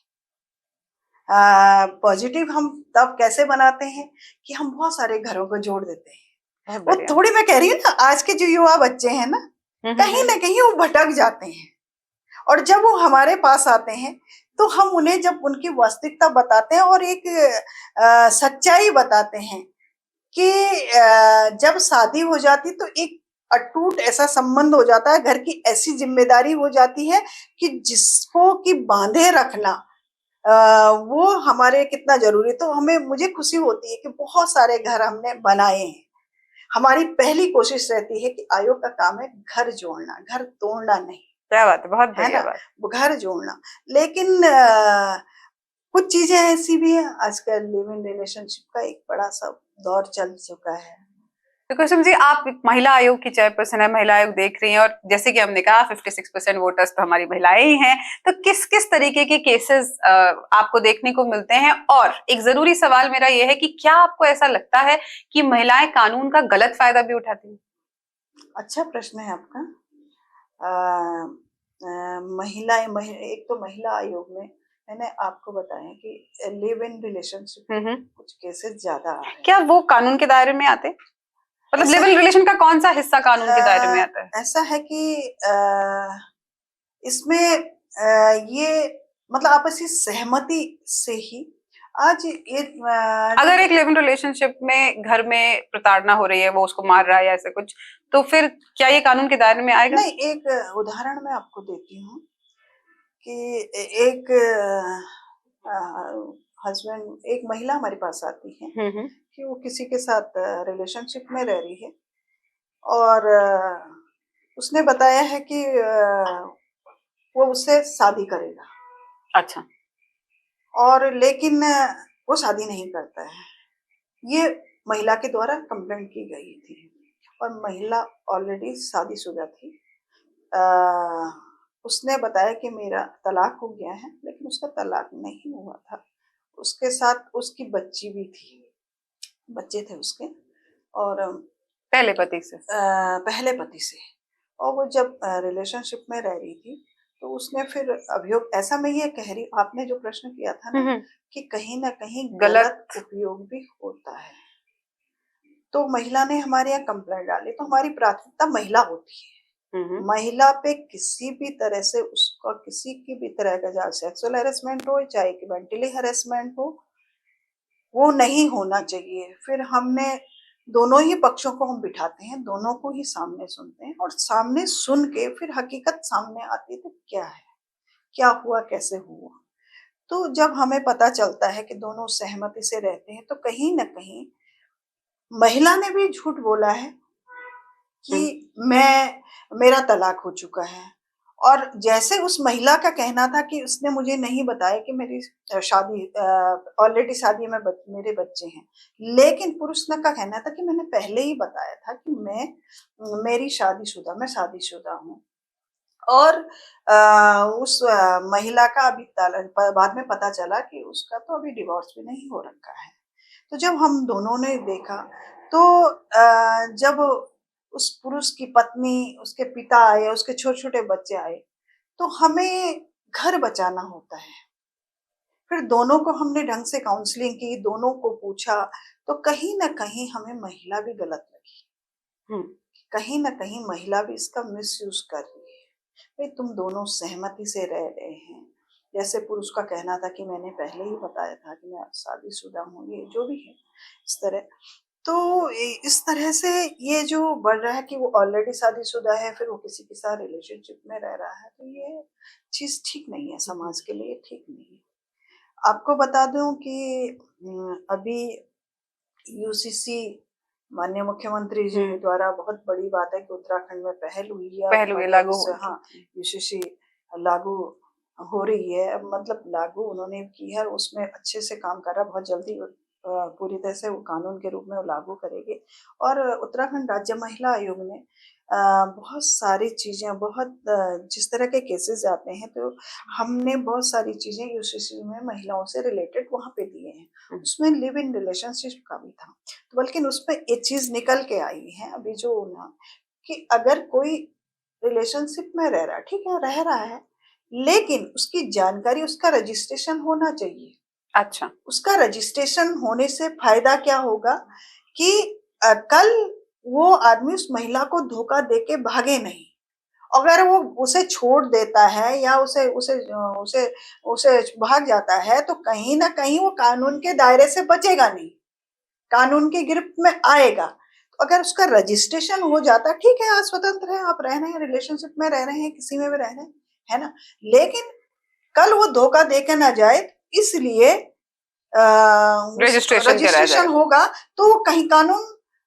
पॉज़िटिव हम तब कैसे बनाते हैं कि हम बहुत सारे घरों को जोड़ देते हैं। बहुत वो बढ़िया। थोड़ी मैं कह रही हूँ ना आज के जो युवा बच्चे हैं ना, कहीं हम्म। न कहीं वो भटक जाते हैं और जब वो हमारे पास आते हैं, तो हम उन्हें जब उनकी वास्तविकता बताते हैं और एक सच्चाई बताते हैं कि जब शादी हो जाती तो एक अटूट ऐसा संबंध हो जाता है, घर की ऐसी ज़िम्मेदारी हो जाती है कि जिसको कि बाँधे रखना अ, वो हमारे कितना ज़रूरी है। तो हमें मुझे खुशी होती है कि बहुत सारे घर हमने बनाए हैं। हमारी पहली कोशिश रहती है कि आयोग का काम है घर जोड़ना, घर तोड़ना नहीं, क्या बात है, बहुत है बढ़िया ना? बात। वो घर जोड़ना। लेकिन कुछ चीज़ें ऐसी भी हैं आजकल लिव इन रिलेशनशिप का एक बड़ा-सा दौर चल चुका है। तो कुसुम जी, आप एक महिला आयोग की चेयरपर्सन है, महिला आयोग देख रही हैं और जैसे कि हमने कहा 56% वोटर्स तो हमारी महिलाएं ही हैं। तो किस किस तरीके के केसेस आपको देखने को मिलते हैं? और एक जरूरी सवाल मेरा ये है कि क्या आपको ऐसा लगता है कि महिलाएं कानून का गलत फायदा भी उठाती हैं? अच्छा प्रश्न है आपका। अ महिलाएँ एक तो महिला आयोग में मैंने आपको बताया कि लिव इन रिलेशनशिप के हम्म। कुछ केसेस ज़्यादा आ रहे क्या हैं। वो कानून के दायरे में आते हैं? मतलब ऐसा लिव इन रिलेशन का कौन सा हिस्सा कानून के दायरे में अ, आता है? ऐसा है कि इसमें ये मतलब आपसी सहमति से ही आज ये अगर जो एक लिव इन रिलेशनशिप में घर में प्रताड़ना हो रही है, वो उसको मार रहा है या ऐसे कुछ, तो फिर क्या ये कानून के दायरे में आएगा? नहीं एक उदाहरण मैं आपको देती हूँ कि एक हस्बैंड एक महिला हमारे पास आती है हम्म। कि वो किसी के साथ रिलेशनशिप में रह रही है और उसने बताया है कि वो उससे शादी करेगा अच्छा। और लेकिन वो शादी नहीं करता है। ये महिला के द्वारा कंप्लेंट की गई थी और महिला ऑलरेडी शादीशुदा थी। अ, उसने बताया कि मेरा तलाक हो गया है, लेकिन उसका तलाक नहीं हुआ था। उसके साथ उसकी बच्ची भी थी, बच्चे थे उसके और पहले पति से। पहले पति से और वो जब रिलेशनशिप में रह रही थी, तो उसने फिर अभियोग ऐसा मैं ये कह रही आपने जो प्रश्न किया था ना हम्म। कि कहीं न कहीं गलत। गलत उपयोग भी होता है। तो महिला ने हमारे यहाँ कंप्लेंट डाली, तो हमारी प्राथमिकता महिला होती है। हम्म। महिला पे किसी भी तरह से उसका किसी की भी तरह का चाहे सेक्सुअल हैरेसमेंट हो, चाहे मेंटली हैरेसमेंट हो, वो नहीं होना चाहिए। फिर हमने दोनों ही पक्षों को हम बिठाते हैं, दोनों को ही सामने सुनते हैं और सामने सुन के फिर हकीकत सामने आती है तो क्या है, क्या हुआ, कैसे हुआ। तो जब हमें पता चलता है कि दोनों सहमति से रहते हैं तो कहीं न कहीं महिला ने भी झूठ बोला है कि हुँ, मेरा तलाक हो चुका है। और जैसे उस महिला का कहना था कि उसने मुझे नहीं बताया कि मेरी शादी ऑलरेडी शादी में मेरे बच्चे हैं। लेकिन पुरुष न का कहना था कि मैंने पहले ही बताया था कि मैं शादीशुदा हूँ। और उस महिला का अभी बाद में पता चला कि उसका तो अभी डिवोर्स भी नहीं हो रखा है। तो जब हम दोनों ने देखा तो जब उस पुरुष की पत्नी, उसके पिता आए, उसके छोटे-छोटे बच्चे आए, तो हमें घर बचाना होता है। फिर दोनों को हमने ढंग से काउंसलिंग की, दोनों को पूछा, तो कहीं न कहीं हमें महिला भी गलत लगी। हुँ, कहीं न कहीं महिला भी इसका मिसयूज़ कर रही है। भई तुम दोनों सहमति से रह रहे हैं। जैसे पुरुष का कहना था कि मैंने पहले ही बताया था कि मैं शादीशुदा हूँ, ये जो भी है, इस तरह। तो इस तरह से ये जो बढ़ रहा है कि वो ऑलरेडी शादीशुदा है, फिर वो किसी के साथ रिलेशनशिप में रह रहा है, तो ये चीज़ ठीक नहीं है, समाज के लिए ठीक नहीं है। आपको बता दूँ कि अभी यूसीसी माननीय मुख्यमंत्री जी हुँ, द्वारा बहुत बड़ी बात है कि उत्तराखंड में पहल हुई है, अब पहलू ये लागू मदर्स, हो हाँ, चुकी है। यूसीसी लागू हो रही है। अब मतलब लागू उन्होंने की है, उसमें अच्छे से काम कर रहा है, बहुत जल्दी पूरी तरह से वो कानून के रूप में वो लागू करेंगे। और उत्तराखंड राज्य महिला आयोग ने बहुत सारी चीज़ें, जिस तरह के केसेज़ आते हैं, तो हमने बहुत सारी चीज़ें यूसीसी में महिलाओं से रिलेटेड वहाँ पे दिए हैं। हुँ, उसमें लिव इन रिलेशनशिप का भी था। तो बल्कि उसमें एक चीज़ निकल के आई है अभी जो ना, कि अगर कोई रिलेशनशिप में रह रहा है, ठीक है, रह रहा है, लेकिन उसकी जानकारी, उसका रजिस्ट्रेशन होना चाहिए। अच्छा, उसका रजिस्ट्रेशन होने से फ़ायदा क्या होगा कि कल वो आदमी उस महिला को धोखा देके भागे नहीं। अगर वो उसे छोड़ देता है या उसे उसे भाग जाता है, तो कहीं न कहीं वो कानून के दायरे से बचेगा नहीं, कानून की गिरफ्त में आएगा। तो अगर उसका रजिस्ट्रेशन हो जाता, ठीक है, आप स्वतंत्र हैं, आप रह रहे हैं, रिलेशनशिप में रह रहे हैं, किसी में भी रह रहे हैं, है ना? लेकिन कल वो धोखा दे के ना जाए, इसलिए अ, उस रजिस्ट्रेशन कराया रजिस्ट्रेशन जाएगा। होगा तो वो कहीं कानून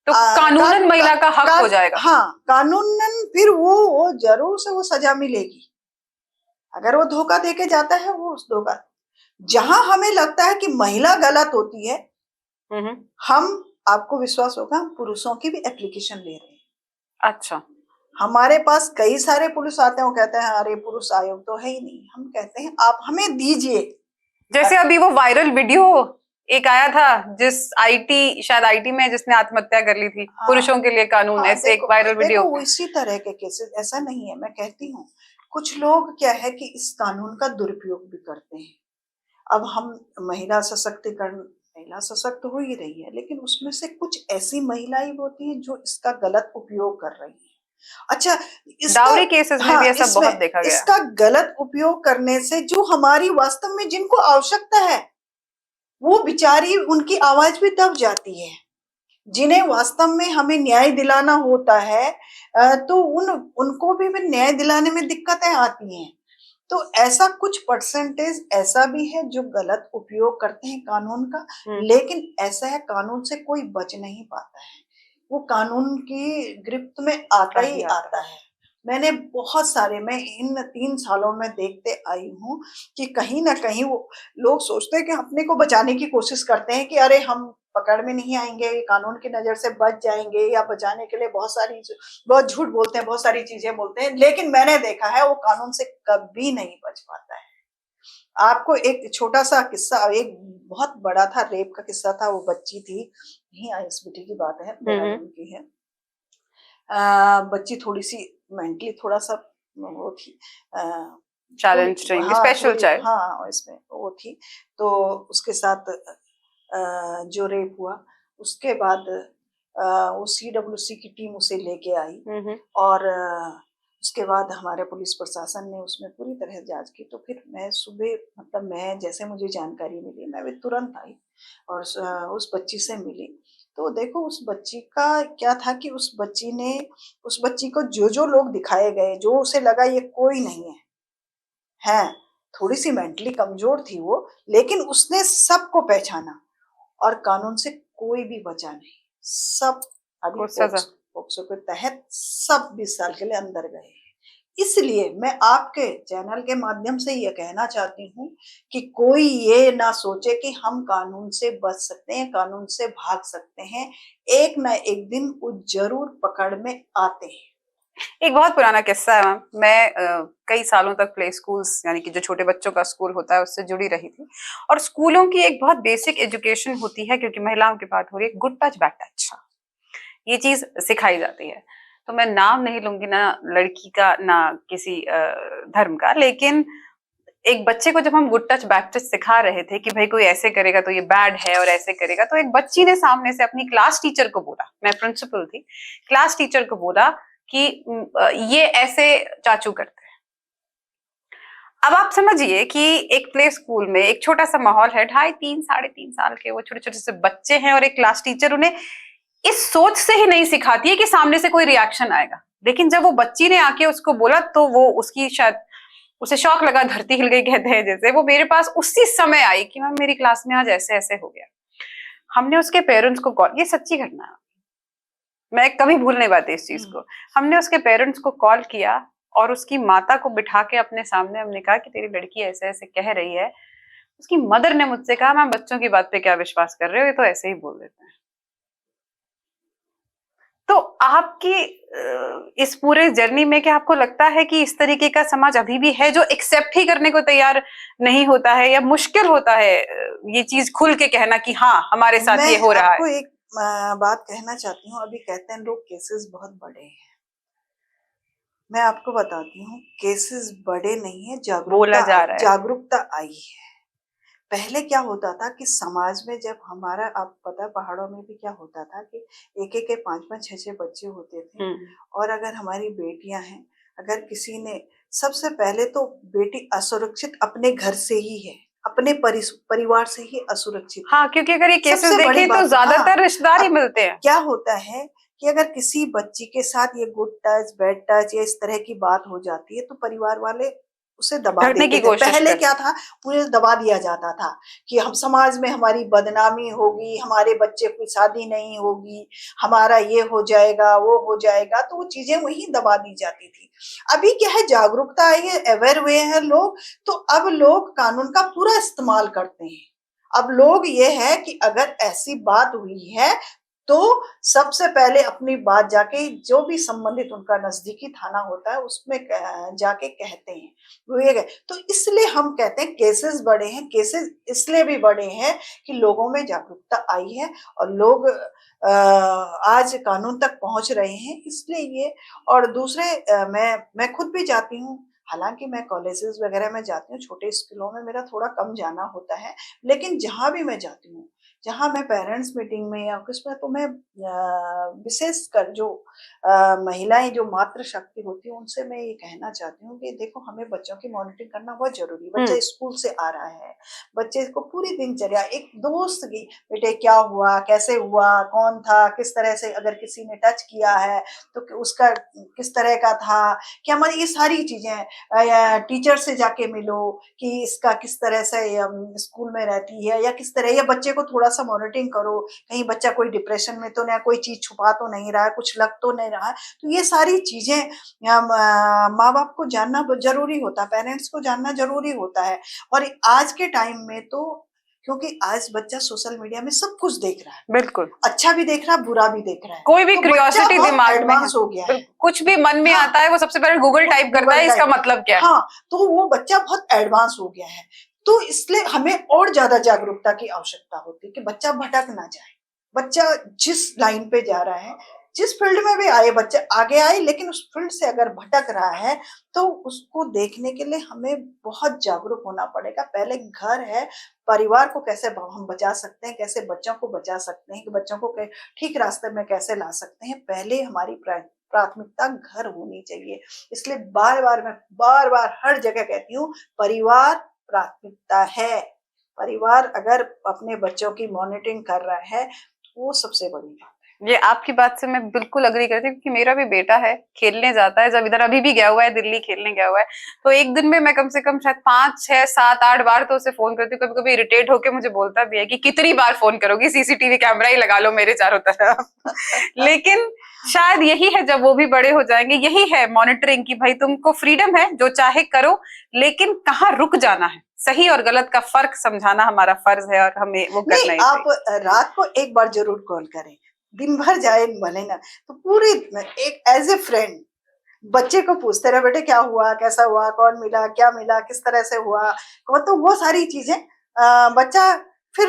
तो का, कानूनन का, महिला का हक का, हो जाएगा। हाँ, कानूनन फिर वो जरूर से वो सजा मिलेगी। अगर वो धोखा देके जाता है, वो उस धोखा, जहां हमें लगता है कि महिला गलत होती है, हुँ, हुँ, हम, आपको विश्वास होगा, हम पुरुषों की भी एप्लीकेशन ले रहे हैं। अच्छा। हमारे पास कई सारे पुरुष आते हैं, वो कहते हैं अरे पुरुष आयोग तो है ही नहीं। हम कहते हैं आप हमें दीजिए। जैसे अभी वो वायरल वीडियो एक आया था, जिस आईटी, शायद आईटी में, जिसने आत्महत्या कर ली थी, हाँ, पुरुषों के लिए कानून, हाँ, ऐसे एक देखो वायरल देखो वीडियो। वो इसी तरह के केसेस, ऐसा नहीं है, मैं कहती हूँ कुछ लोग क्या है कि इस कानून का दुरुपयोग भी करते हैं। अब हम महिला सशक्तिकरण, महिला सशक्त हो ही रही है, लेकिन उसमें से कुछ ऐसी महिलाएं होती हैं जो इसका गलत उपयोग कर रही हैं। अच्छा, इसका, डाउरी केसेस में भी हाँ, ऐसा बहुत इसमें देखा गया। इसका गलत उपयोग करने से जो हमारी वास्तव में जिनको आवश्यकता है, वो बेचारी, उनकी आवाज भी दब जाती है। जिन्हें वास्तव में हमें न्याय दिलाना होता है, तो उनको भी न्याय दिलाने में दिक्कतें आती हैं। तो ऐसा कुछ परसेंटेज ऐसा भी है जो गलत उपयोग करते हैं कानून का, हुँ, लेकिन ऐसा है कानून से कोई बच नहीं पाता है। वो कानून की गिरफ्त में आता आ ही ही आता आता है। मैंने बहुत सारे, मैं इन 3 सालों में देखते आई हूँ कि कहीं न कहीं वो लोग सोचते हैं कि अपने को बचाने की कोशिश करते हैं कि अरे हम पकड़ में नहीं आएँगे, कानून की नज़र से बच जाएँगे, या बचाने के लिए बहुत झूठ बोलते हैं, बहुत सारी चीज़ें बोलते हैं, लेकिन मैंने देखा है वो कानून से कभी नहीं बच पाता है। आपको एक छोटा-सा किस्सा, एक बहुत बड़ा था, रेप का किस्सा था, वो बच्ची थी, यहीं आईएसबीटी की बात है, है। हुँ, देहरादून की है। बच्ची थोड़ी-सी मेंटली थोड़ा-सा वो थी, अ, थोड़ी, चैलेंज रहेंगे, हाँ, स्पेशल थोड़ी, चाइल्ड। हाँ, इसमें वो थी। तो उसके साथ जो रेप हुआ, उसके बाद वो सीडब्ल्यूसी की टीम उसे लेके आई। हुँ, हुँ, और उसके बाद हमारे पुलिस प्रशासन ने उसमें पूरी तरह जाँच की। तो फिर मैं सुबह, मतलब मैं जैसे मुझे जानकारी मिली, मैं भी तुरंत आई और उस बच्ची से मिली। तो देखो उस बच्ची का क्या था कि उस बच्ची को जो लोग दिखाए गए, जो उसे लगा ये कोई नहीं है, हैं, थोड़ी-सी मेंटली कमज़ोर थी वो, लेकिन उसने सबको पहचाना और कानून से कोई भी बचा नहीं। सब अभी को सजा। पोक्सो के तहत सब 20 साल के लिए अंदर गए हैं। इसलिए मैं आपके चैनल के माध्यम से ये कहना चाहती हूँ कि कोई ये ना सोचे कि हम कानून से बच सकते हैं, कानून से भाग सकते हैं। एक ना एक दिन वो ज़रूर पकड़ में आते हैं। एक बहुत पुराना किस्सा है मैम। मैं कई सालों तक प्ले स्कूल्स यानी कि जो छोटे बच्चों का स्कूल होता है उससे जुड़ी रही थी, और स्कूलों की एक बहुत बेसिक एजुकेशन होती है, क्योंकि महिलाओं की बात हो रही है, गुड टच बैड टच, ये चीज सिखाई जाती है। तो मैं नाम नहीं लूंगी ना लड़की का ना किसी धर्म का, लेकिन एक बच्चे को जब हम गुड टच बैड टच सिखा रहे थे कि भाई कोई ऐसे करेगा तो ये बैड है और ऐसे करेगा, तो एक बच्ची ने सामने से अपनी क्लास टीचर को बोला, मैं प्रिंसिपल थी, क्लास टीचर को बोला कि ये ऐसे चाचू करते हैं। अब आप समझिए कि एक प्ले स्कूल में एक छोटा सा माहौल है, 2.5 साढ़े 3 साल के वो छोटे छोटे से बच्चे हैं, और एक क्लास टीचर उन्हें इस सोच से ही नहीं सिखाती है कि सामने से कोई रिएक्शन आएगा। लेकिन जब वो बच्ची ने आके उसको बोला तो वो उसकी शायद उसे शौक लगा, धरती हिल गई कहते हैं जैसे, वो मेरे पास उसी समय आई कि मैम मेरी क्लास में आज ऐसे ऐसे हो गया। हमने उसके पेरेंट्स को कॉल, ये सच्ची घटना है, मैं कभी भूल नहीं पाती इस चीज को। हमने उसके पेरेंट्स को कॉल किया और उसकी माता को बिठा के अपने सामने हमने कहा कि तेरी लड़की ऐसे ऐसे कह रही है। उसकी मदर ने मुझसे कहा मैम बच्चों की बात पे क्या विश्वास कर रहे हो, ये तो ऐसे ही बोल देते हैं। तो आपकी इस पूरे जर्नी में क्या आपको लगता है कि इस तरीके का समाज अभी भी है जो एक्सेप्ट ही करने को तैयार नहीं होता है, या मुश्किल होता है ये चीज खुल के कहना कि हाँ हमारे साथ ये हो मैं रहा है? आपको एक बात कहना चाहती हूँ। अभी कहते हैं लोग केसेस बहुत बड़े हैं। मैं आपको बताती हूँ केसेस बड़े नहीं है, बोला जा रहा है। जागरूकता आई है। पहले क्या होता था कि समाज में जब हमारा, आप पता है पहाड़ों में भी क्या होता था कि एक एक के 5-5 6-6 बच्चे होते थे। और अगर हमारी बेटियां हैं, अगर किसी ने, सबसे पहले तो बेटी असुरक्षित अपने घर से ही है, अपने परिवार से ही असुरक्षित है। हाँ, क्योंकि अगर ये केसेस सबसे बड़ी देखें तो बात, ज्यादातर हाँ, रिश्तेदार ही अब मिलते हैं। क्या होता है कि अगर किसी बच्ची के साथ ये गुड टच बैड टच या इस तरह की बात हो जाती है तो परिवार वाले उसे दबा ढकने देते की थे। कोशिश पहले करते क्या हैं। था, उन्हें दबा दिया जाता था कि हम समाज में हमारी बदनामी होगी, हमारे बच्चे की शादी नहीं होगी, हमारा ये हो जाएगा वो हो जाएगा, तो वो चीजें वही दबा दी जाती थी। अभी क्या है, जागरूकता आई है, अवेयर हुए हैं लोग, तो अब लोग कानून का पूरा इस्तेमाल करते हैं। अब लोग ये है कि अगर ऐसी बात हुई है तो सबसे पहले अपनी बात जाके जो भी संबंधित उनका नजदीकी थाना होता है उसमें जाके कहते हैं। वो ये तो इसलिए हम कहते हैं केसेस बड़े हैं। केसेस इसलिए भी बड़े हैं कि लोगों में जागरूकता आई है और लोग आज कानून तक पहुंच रहे हैं, इसलिए ये। और दूसरे मैं खुद भी जाती हूँ, हालांकि मैं कॉलेजेस वगैरह में जाती हूँ, छोटे स्कूलों में मेरा थोड़ा कम जाना होता है, लेकिन जहां भी मैं जाती हूँ, जहाँ मैं पेरेंट्स मीटिंग में या ऑफिस में, तो मैं विशेष कर जो महिलाएं जो मातृ शक्ति होती है उनसे मैं ये कहना चाहती हूँ कि देखो हमें बच्चों की मॉनिटरिंग करना बहुत जरूरी है। बच्चा स्कूल से आ रहा है, बच्चे को पूरी दिनचर्या, एक दोस्त की, बेटे क्या हुआ, कैसे हुआ, कौन था, किस तरह से, अगर किसी ने टच किया है तो उसका किस तरह का था, कि हमारी ये सारी चीजें, टीचर से जाके मिलो कि इसका किस तरह से स्कूल में रहती है, या किस तरह, या बच्चे को थोड़ा सा मॉनिटरिंग करो, कहीं बच्चा कोई डिप्रेशन में तो नहीं, कोई चीज छुपा तो नहीं रहा है, कुछ लग तो नहीं रहा है। तो ये सारी चीजें माँ बाप को जानना जरूरी होता है, पेरेंट्स को जानना जरूरी होता है। और आज के टाइम में तो, क्योंकि आज बच्चा सोशल मीडिया में सब कुछ देख रहा है, बिल्कुल अच्छा भी देख रहा है, बुरा भी देख रहा है, कोई भी तो बच्चा क्यूरियोसिटी बहुत दिमाग में है, एडवांस हो गया है। कुछ भी मन में हाँ, आता है वो सबसे पहले गूगल टाइप करता है, इसका मतलब क्या है। हाँ, तो वो बच्चा बहुत एडवांस हो गया है। तो इसलिए हमें और ज्यादा जागरूकता की आवश्यकता होती है कि बच्चा भटक ना जाए। बच्चा जिस लाइन पे जा रहा है, जिस फील्ड में भी आए, बच्चे आगे आए, लेकिन उस फील्ड से अगर भटक रहा है तो उसको देखने के लिए हमें बहुत जागरूक होना पड़ेगा। पहले घर है, परिवार को कैसे हम बचा सकते हैं, कैसे बच्चों को बचा सकते हैं, कि बच्चों को ठीक रास्ते में कैसे ला सकते हैं, पहले हमारी प्राथमिकता घर होनी चाहिए। इसलिए मैं बार बार हर जगह कहती हूँ, परिवार प्राथमिकता है। परिवार अगर अपने बच्चों की मॉनिटरिंग कर रहा है, वो सबसे बड़ी बात है। ये आपकी बात से मैं बिल्कुल अग्री करती हूँ, क्योंकि मेरा भी बेटा है, खेलने जाता है, जब इधर अभी भी गया हुआ है, दिल्ली खेलने गया हुआ है, तो एक दिन में मैं कम से कम शायद 5 6 7 8 बार तो उसे फोन करती हूँ। कभी कभी इरिटेट होके मुझे बोलता भी है कि कितनी बार फोन करोगी, सीसीटीवी कैमरा ही लगा लो मेरे चारों तरफ। लेकिन शायद यही है, जब वो भी बड़े हो जाएंगे, यही है मॉनिटरिंग की भाई तुमको फ्रीडम है, जो चाहे करो, लेकिन कहाँ रुक जाना है, सही और गलत का फर्क समझाना हमारा फर्ज है, और हमें वो नहीं, करना ही आप चाहिए। रात को एक बार जरूर कॉल करें, दिन भर जाए भले ना, तो पूरे एक एज ए फ्रेंड बच्चे को पूछते रहे, बेटे क्या हुआ, कैसा हुआ, कौन मिला, क्या मिला, किस तरह से हुआ, तो वो सारी चीजें बच्चा फिर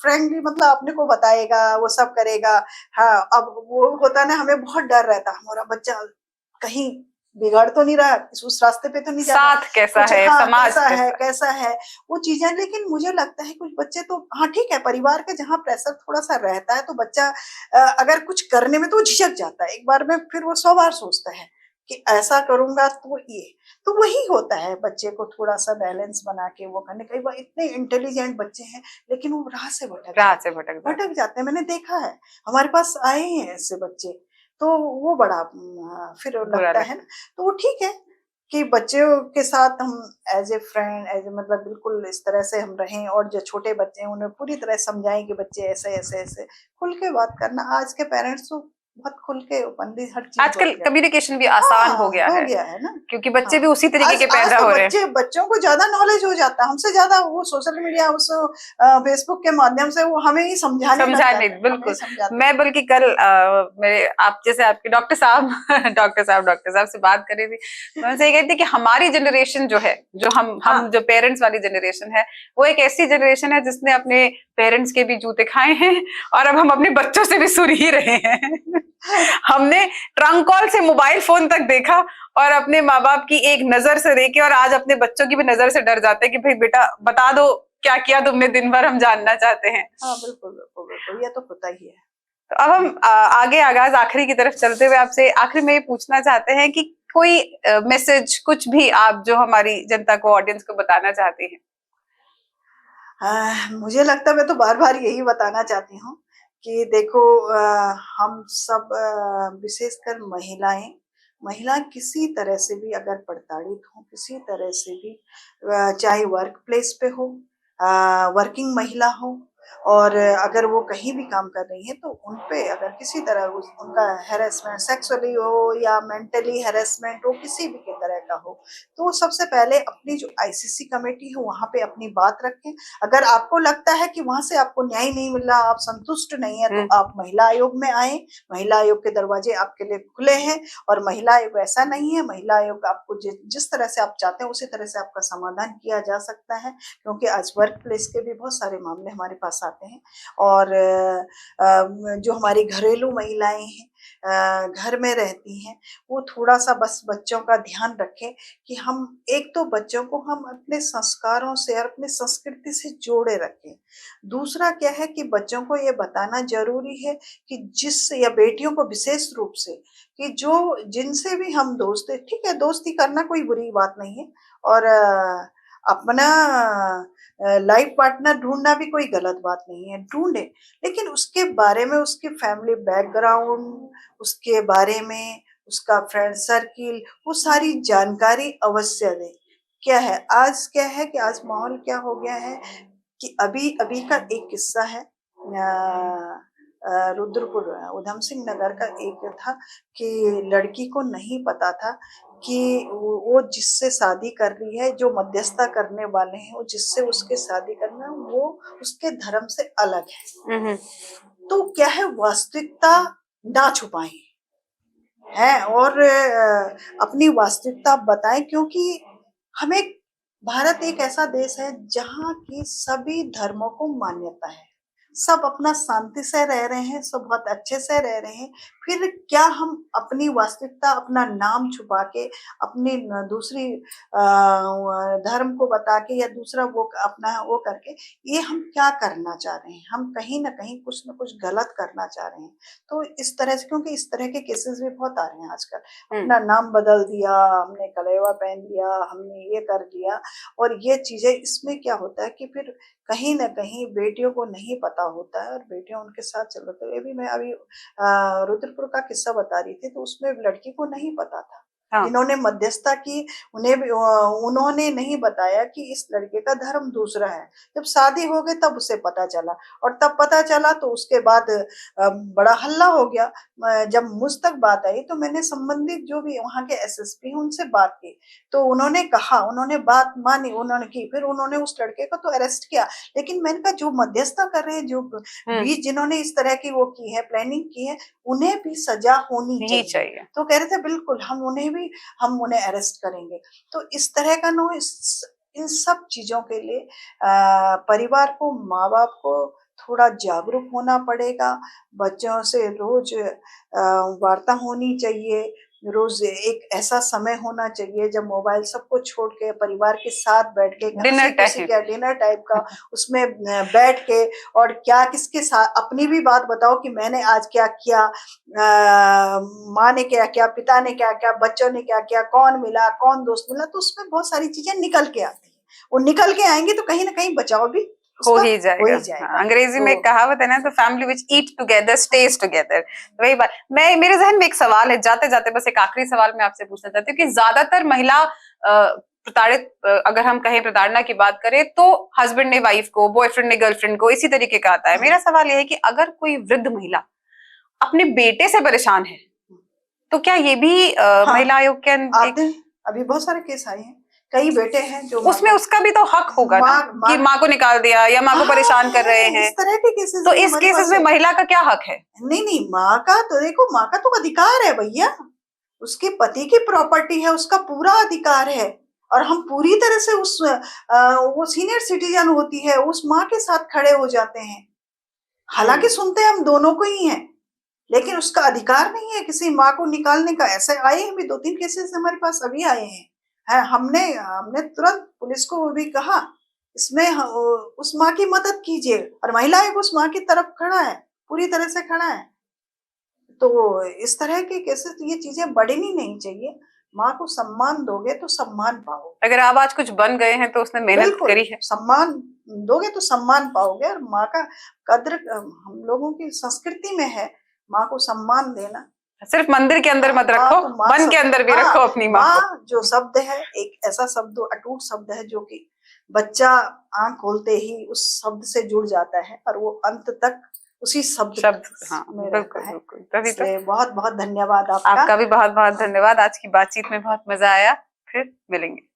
फ्रेंडली मतलब अपने को बताएगा, वो सब करेगा। हाँ, अब वो होता ना, हमें बहुत डर रहता हमारा बच्चा कहीं बिगड़ तो नहीं रहा, उस रास्ते पे तो नहीं जा रहा, साथ कैसा कुछ, है, हाँ समाज कैसा है, कैसा है। कैसा है वो चीजें। लेकिन मुझे लगता है कुछ बच्चे तो, हाँ ठीक है, परिवार का जहाँ प्रेशर थोड़ा सा रहता है तो बच्चा अगर कुछ करने में तो झिझक जाता है एक बार में, फिर वो 100 बार सोचता है कि ऐसा करूंगा तो ये, तो वही होता है बच्चे को थोड़ा सा बैलेंस बना के वो करने। कई बार इतने इंटेलिजेंट बच्चे हैं लेकिन वो राह से राह से भटक जाते भटक जाते हैं, मैंने देखा है, हमारे पास आए हैं ऐसे बच्चे, तो वो बड़ा फिर हैं, बुरा लगता है लगता ना। तो वो ठीक है कि बच्चों के साथ हम as a friend, as a मतलब बिल्कुल इस तरह से हम रहें, और जो छोटे बच्चे हैं उन्हें पूरी तरह समझाएं कि बच्चे ऐसे ऐसे ऐसे, खुल के बात करना। आज के पेरेंट्स तो बहुत खुल के ओपनली हर है। चीज आजकल बोल रहे हैं। कम्युनिकेशन भी आसान हाँ, हो गया है ना। क्योंकि हाँ, बच्चे भी उसी तरीके आज के आज पैदा तो हो रहे हैं। बच्चों को ज्यादा नॉलेज हो जाता है हमसे ज्यादा, वो सोशल मीडिया उस फेसबुक के माध्यम से वो हमें ही समझाने लग समझा नहीं, जाते हैं, हमें ही बिल्कुल। समझाते मैं बल्कि कल मेरे आप जैसे आपके डॉक्टर साहब डॉक्टर साहब से बात कर रही थी, मैं उनसे ये कह रही थी कि हमारी जनरेशन जो है, जो हैं। हम हाँ, जो पेरेंट्स वाली जनरेशन है, वो एक ऐसी जनरेशन है जिसने अपने पेरेंट्स के भी जूते खाए हैं, और अब हम अपने बच्चों से भी सुन ही रहे हैं। हमने ट्रंक कॉल से मोबाइल फोन तक देखा, और अपने माँ बाप की एक नजर से देखे, और आज अपने बच्चों की भी नजर से डर जाते हैं कि भाई बेटा बता दो क्या किया तुमने दिन भर, हम जानना चाहते हैं। हाँ, बिल्कुल बिल्कुल बिल्कुल, ये तो होता ही है। तो अब हम आगे आगाज आखिरी की तरफ चलते हुए आपसे आखिर में ये पूछना चाहते हैं कि कोई मैसेज, कुछ भी आप जो हमारी जनता को, ऑडियंस को बताना चाहते हैं। मुझे लगता है मैं तो बार बार यही बताना चाहती हूँ कि देखो, हम सब विशेषकर महिलाएं, किसी तरह से भी अगर प्रताड़ित हो, किसी तरह से भी, चाहे वर्क प्लेस पे हो, वर्किंग महिला हो, और अगर वो कहीं भी काम कर रही है तो उनपे अगर किसी तरह उनका हैरेसमेंट, सेक्सुअली हो या मेंटली हैरेसमेंट हो, किसी भी के तरह का हो, तो सबसे पहले अपनी जो आईसीसी कमेटी है वहां पे अपनी बात रखें। अगर आपको लगता है कि वहां से आपको न्याय नहीं मिल रहा, आप संतुष्ट नहीं है, तो आप महिला आयोग में आए। महिला आयोग के दरवाजे आपके लिए खुले हैं, और महिला आयोग ऐसा नहीं है, महिला आयोग आपको जिस तरह से आप चाहते हैं उसी तरह से आपका समाधान किया जा सकता है, क्योंकि आज वर्क प्लेस के भी बहुत सारे मामले हमारे पास आते हैं। और जो हमारी घरेलू महिलाएं हैं, घर में रहती हैं, वो थोड़ा सा बस बच्चों का ध्यान रखें कि हम एक तो बच्चों को हम अपने संस्कारों से और अपनी संस्कृति से जोड़े रखें। दूसरा क्या है कि बच्चों को ये बताना जरूरी है कि या बेटियों को विशेष रूप से, कि जो जिनसे भी हम दोस्त है, ठीक है दोस्ती करना कोई बुरी बात नहीं है, और अपना लाइफ पार्टनर ढूंढना भी कोई गलत बात नहीं है, ढूंढे, लेकिन उसके बारे में, उसके फैमिली बैकग्राउंड, उसके बारे में, उसका फ्रेंड सर्किल, वो सारी जानकारी अवश्य दें। क्या है आज, क्या है कि आज माहौल क्या हो गया है कि अभी अभी का एक किस्सा है, रुद्रपुर उधम सिंह नगर का एक था कि लड़की को नहीं पता था कि वो जिससे शादी कर रही है, जो मध्यस्थता करने वाले हैं, वो जिससे उसके शादी करना है, वो उसके धर्म से अलग है। तो क्या है, वास्तविकता ना छुपाएं है, और अपनी वास्तविकता बताएं, क्योंकि हमें, भारत एक ऐसा देश है जहाँ की सभी धर्मों को मान्यता है, सब अपना शांति से रह रहे हैं, सब बहुत अच्छे से रह रहे हैं, फिर क्या हम अपनी वास्तविकता, अपना नाम छुपा के, अपनी दूसरी धर्म को बता के या दूसरा वो अपना वो करके, ये हम क्या करना चाह रहे हैं? हम कहीं ना कहीं कुछ ना कुछ गलत करना चाह रहे हैं। तो इस तरह से, क्योंकि इस तरह के केसेस भी बहुत आ रहे हैं आजकल, अपना नाम बदल दिया, हमने कलेवा पहन लिया, हमने ये कर दिया। और ये चीजें, इसमें क्या होता है कि फिर कहीं न कहीं बेटियों को नहीं पता होता है और बेटियाँ उनके साथ चल रहे थे। ये भी मैं अभी रुद्रपुर का किस्सा बता रही थी, तो उसमें लड़की को नहीं पता था। हाँ। जिन्होंने मध्यस्थता की, उन्हें भी उन्होंने नहीं बताया कि इस लड़के का धर्म दूसरा है। जब शादी हो गई तब उसे पता चला, और तब पता चला तो उसके बाद बड़ा हल्ला हो गया। जब मुझ तक बात आई तो मैंने संबंधित जो भी वहाँ के एसएसपी हैं उनसे बात की, तो उन्होंने कहा, उन्होंने बात मानी, उन्होंने की, फिर उन्होंने उस लड़के को तो अरेस्ट किया। लेकिन मैंने कहा जो मध्यस्थता कर रहे हैं, जो बीच जिन्होंने इस तरह की वो की है, प्लानिंग की है, उन्हें भी सजा होनी चाहिए। तो कह रहे थे बिल्कुल हम उन्हें अरेस्ट करेंगे। तो इस तरह का इन सब चीजों के लिए परिवार को, माँ बाप को थोड़ा जागरूक होना पड़ेगा। बच्चों से रोज वार्ता होनी चाहिए, रोज एक ऐसा समय होना चाहिए जब मोबाइल सबको छोड़ के परिवार के साथ बैठ के, डिनर टाइप का, उसमें बैठ के, और क्या किसके साथ अपनी भी बात बताओ कि मैंने आज क्या किया, माँ ने क्या किया, पिता ने क्या किया, बच्चों ने क्या किया, कौन मिला, कौन दोस्त मिला। तो उसमें बहुत सारी चीजें निकल के आती है, वो निकल के आएंगी तो कहीं ना कहीं बचाव भी हो ही जाएगा। अंग्रेजी में एक कहावत है ना, तो family which eat together stage together. वही बात, मेरे जहन में एक सवाल है, जाते जाते बस एक आखिरी सवाल मैं आपसे पूछना चाहती हूँ कि ज्यादातर महिला प्रताड़ित, अगर हम कहें प्रताड़ना की बात करें, तो हस्बैंड ने वाइफ को, बॉयफ्रेंड ने गर्लफ्रेंड को, इसी तरीके का आता है। मेरा सवाल यह है कि अगर कोई वृद्ध महिला अपने बेटे से परेशान है, तो क्या ये भी महिला आयोग के अभी बहुत सारे केस आए हैं, कई बेटे हैं जो, उसमें उसका भी तो हक होगा ना कि माँ को निकाल दिया या माँ को परेशान कर रहे हैं, इस तरह के केसेस। तो इस केसेस में महिला का क्या हक है? नहीं, माँ का तो देखो, माँ का तो अधिकार है भैया, उसके पति की प्रॉपर्टी है, उसका पूरा अधिकार है, और हम पूरी तरह से वो सीनियर सिटीजन होती है, उस माँ के साथ खड़े हो जाते हैं। हालांकि सुनते हम दोनों को ही हैं, लेकिन उसका अधिकार नहीं है किसी माँ को निकालने का। ऐसे आए हैं भी, 2-3 केसेस हमारे पास अभी आए हैं। हमने तुरंत पुलिस को भी कहा, इसमें उस माँ की मदद कीजिए, और महिला आयोग उस माँ की तरफ खड़ा है, पूरी तरह से खड़ा है। तो इस तरह के केसेस, ये चीजें बढ़नी नहीं चाहिए। माँ को सम्मान दोगे तो सम्मान पाओगे। अगर आप आज कुछ बन गए हैं तो उसने मेहनत करी है, सम्मान दोगे तो सम्मान पाओगे। और माँ का कद्र हम लोगों की संस्कृति में है, माँ को सम्मान देना। सिर्फ मंदिर के अंदर मत रखो, मन के अंदर भी रखो अपनी माँ को। जो शब्द है, एक ऐसा शब्द, अटूट शब्द है, जो कि बच्चा आंख खोलते ही उस शब्द से जुड़ जाता है, और वो अंत तक उसी शब्द हाँ, बिल्कुल। तभी तो बहुत बहुत धन्यवाद आपका भी बहुत बहुत धन्यवाद। आज की बातचीत में बहुत मजा आया, फिर मिलेंगे।